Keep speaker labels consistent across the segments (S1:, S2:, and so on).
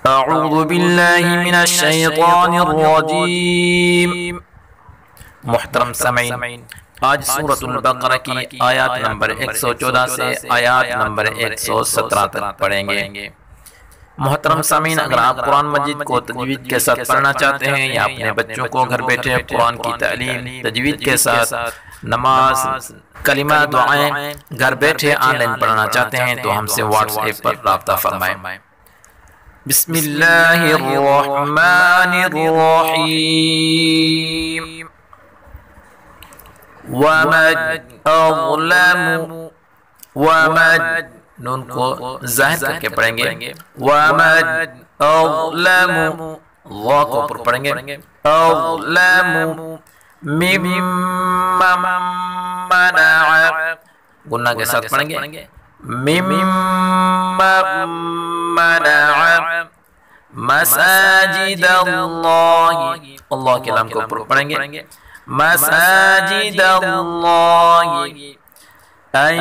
S1: अऊज़ु बिल्लाहि मिनश शैतानिर्रजीम। मुहतरम समीन, आज सूरतुल बकरा की आयत नंबर 114 से आयत नंबर 117 तक पढ़ेंगे। मोहतरम सामीन, अगर आप कुरान मजीद को तजवीद के साथ पढ़ना चाहते हैं या अपने बच्चों को घर बैठे कुरान की तालीम तजवीद के साथ नमाज कलिमा दुआएं घर बैठे ऑनलाइन पढ़ना चाहते हैं तो हमसे व्हाट्सएप पर राब्ता फरमाएं। बिस्मिल्लाहिर्रहमानिर्रहीम। वमन अज़लमु, वमन नून को जाहिर करके पढ़ेंगे। वमन अज़लमु, वा को ऊपर पढ़ेंगे। अज़लमु मिम्मन मनअ, गुन्ना के साथ पढ़ेंगे। मिम्मन मनअ मसाजिदल्लाहि, अल्लाह के नाम को ऊपर पढ़ेंगे। मसाजिदल्लाहि अन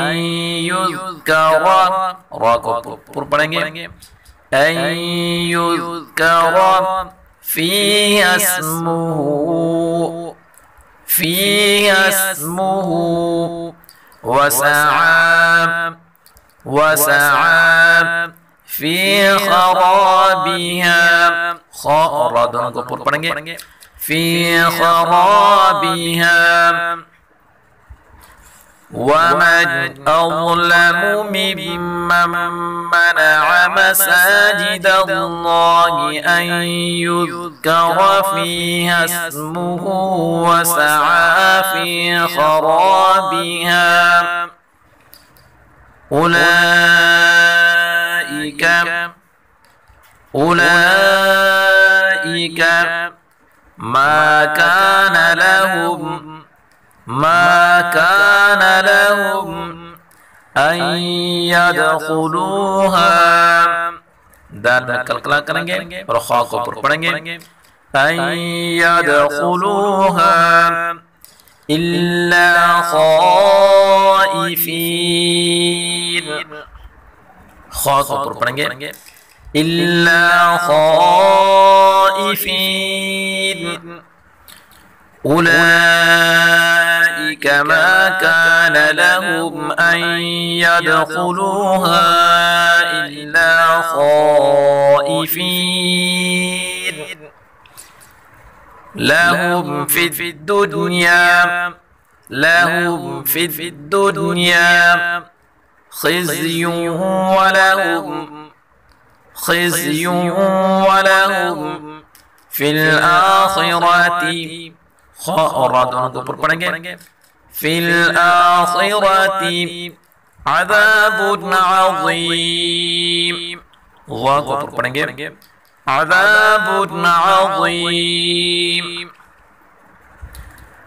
S1: युज़कर, रा को ऊपर पढ़ेंगे। अन युज़कर फ़ीहा इस्मुहु, फ़ीहा इस्मुहु वसअ फ़ी ख़राबिहा, ख़ा और रा दोनों को ऊपर पढ़ेंगे। फ़ी ख़राबिहा वमन अज़लमु मिम्मन मनअ मसाजिदल्लाहि अन युज़कर फ़ीहा इस्मुहु वसअ फ़ी ख़राबिहा उलाइका मा कान लहुम अन यदखुलूहा, दाल में कलकला करेंगे और खा को ऊपर पढ़ेंगे। अन यदखुलूहा इल्ला खाइफीन, खा को ऊपर पढ़ेंगे। इल्ला खाइफीन उलाइका मा कान लहुम अन यदखुलूहा इल्ला खाइफीन लहुम फिद्दुनिया खिज़्युन वलहुम फिल आखिरती, खा और रा दोनों को ऊपर पढ़ेंगे। फिल आखिरती अज़ाबुन अज़ीम, वा को ऊपर पढ़ेंगे। अज़ाबुन अज़ीम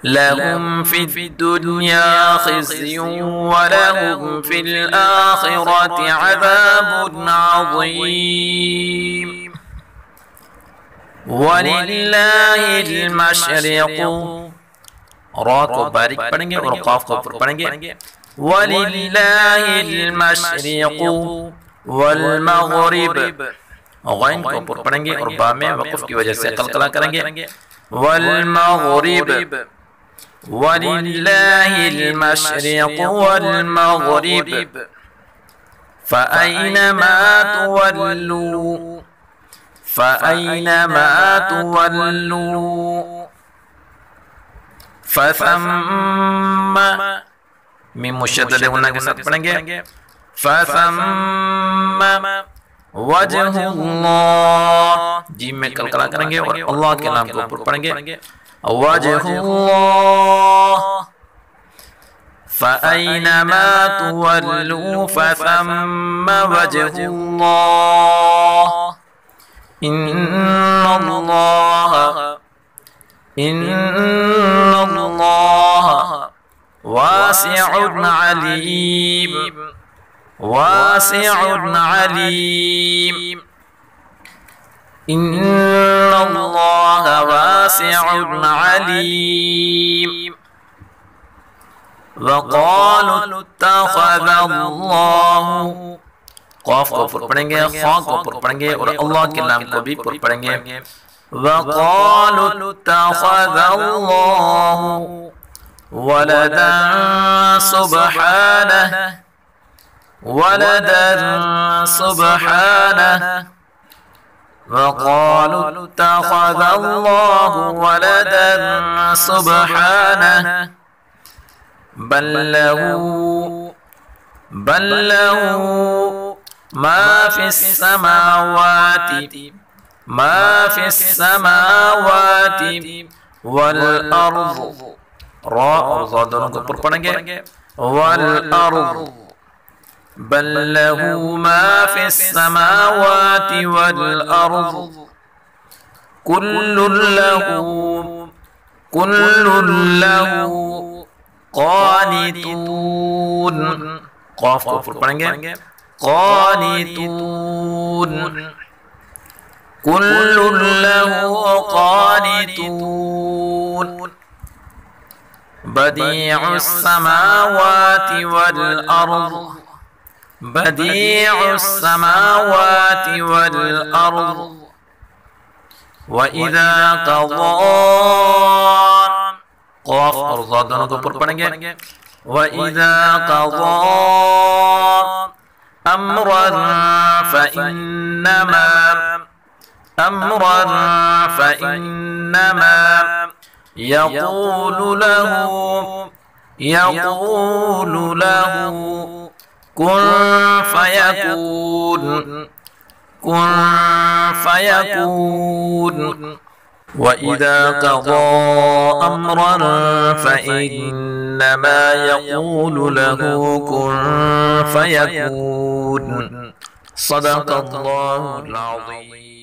S1: लहुम फिद्दुनिया खिज़्युन वलहुम फिल आखिरति अज़ाबुन अज़ीम वलिल्लाहिल मशरिक़ु, रा को बारीक पढ़ेंगे और क़ाफ को ऊपर पढ़ेंगे। वलिल्लाहिल मशरिक़ु वल मग़रिब, गैन को ऊपर पढ़ेंगे और बा में वक़्फ़ की वजह से कलकला करेंगे। वल मग़रिब वलिल्लाहिल मशरिक़ु वल मग़रिब फ़अयनमा तुवल्लू फ़थम्मा, मीम मुशद्दद गुन्ना के साथ पढ़ेंगे। फ़थम्मा वजहुल्लाह, जीम में कलकला करेंगे और अल्लाह के नाम को ऊपर पढ़ेंगे। वजहुल्लाह फ़अयनमा तुवल्लू फ़थम्मा वजहुल्लाह इन्नल्लाह वासिउन अलीम, इन्नल्लाह वासिउन अलीम। वक़ालू इत्तख़ज़ल्लाहु क़ाफ को पुर पढ़ेंगे, ख़ा को पुर पढ़ेंगे और अल्लाह के नाम को भी पुर पढ़ेंगे। वक़ालू इत्तख़ज़ल्लाहु वलदन सुब्हानहु वलदन सुब्हानहु वक़ालू इत्तख़ज़ल्लाहु वलदन सुब्हानहु बल लहू मा फिस समावाति वल अर्ज़, रा और ज़ा दोनों को पुर पढ़ेंगे, वल अर्ज़ बल लहू मा फिस समावाति वल अर्ज़ कुल्लुन लहू क़ानितून, क़ाफ को पुर पढ़ेंगे, क़ानितून कुल्लुन लहू क़ानितून बदीउस समावाति वल अर्ज़, बदीउस समावाति वल अर्ज़ व इज़ा क़ज़ा, क़ाफ और ज़ा दोनों को पुर पढ़ेंगे, व इज़ा क़ज़ा अम्रन फ़इन्नमा यक़ूलु लहू कुन फ़यकून व इज़ा क़ज़ा अम्रन फ़इन्नमा यक़ूलु लहू कुन फ़यकून। सदक़ल्लाहुल अज़ीम।